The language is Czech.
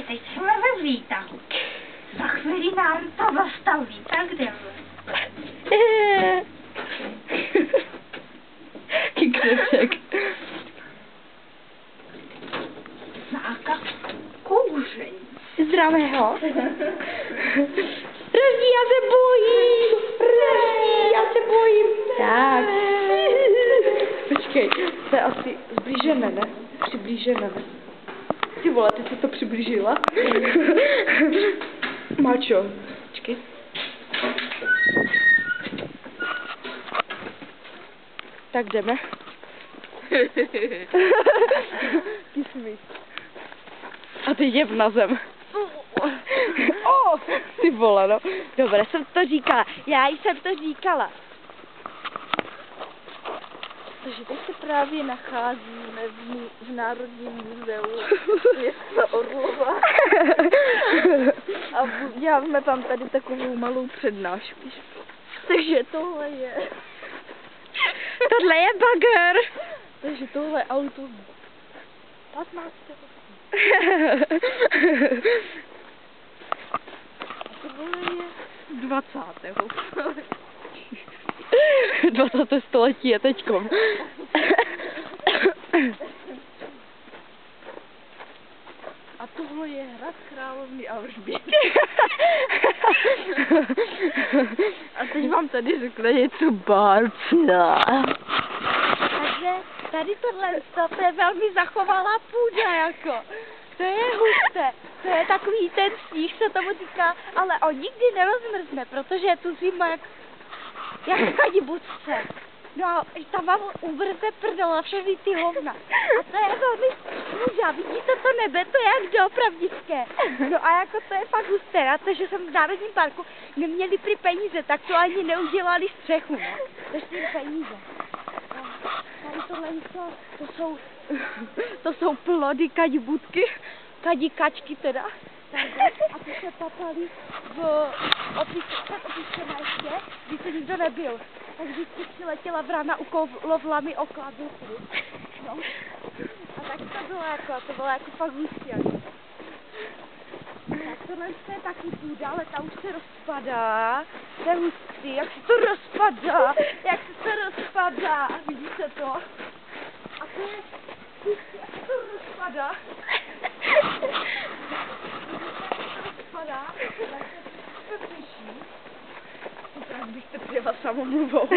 teď jsme ve výtahu. Za chvíli nám to zastaví, tak jdeme. Kikřeček. Zákaz kouření. Zdravého. Roží, já se bojím. Roží, já se bojím. Tak. Počkej, se asi zblížeme, ne? Přiblížeme, ne? Ty vole, ty jsi to přiblížila? Mačo. Počkej. Tak jdeme. Kismi. A ty jeb na zem. Ty vole, no. Dobré, jsem to říkala. Já jsem to říkala. Takže teď se právě nacházíme v Národním muzeu města Orlova. A děláme tam tady takovou malou přednášku. Takže tohle je... Tohle je bagger. Takže tohle je auto 15. Tohle je 20. 20. století je teďkom. A tohle je hrad královny Alžběty. A teď vám tady řekne něco Barca. Takže tady tohle to je velmi zachovalá půda, jako. To je husté, to je takový ten sníh, se tomu říká, ale on nikdy nerozmrzne, protože je tu zima jak kadibudce. No a tam vám uvrze prdel a všechny ty hovna. A to je velmi půda, vidíte to nebe, to je jak doopravdické. No a jako to je fakt husté, na to, že jsem v Národním parku neměli prý peníze, tak to ani neudělali střechu, no. To je peníze. Tady tohle to jsou plody kadibudky, kadikačky teda. A ty se papali v opičce na ještě, když se nikdo nebyl. Tak vždycky přiletěla vrana ukolovlami o kladůku. No. A tak to bylo jako fakt hustý. Tak tohle je taky půda, ale ta už se rozpadá. To je hustý, jak se to rozpadá, vidíte to? A to je hustý, jak se to rozpadá. Tak bych to přijela samomluvou.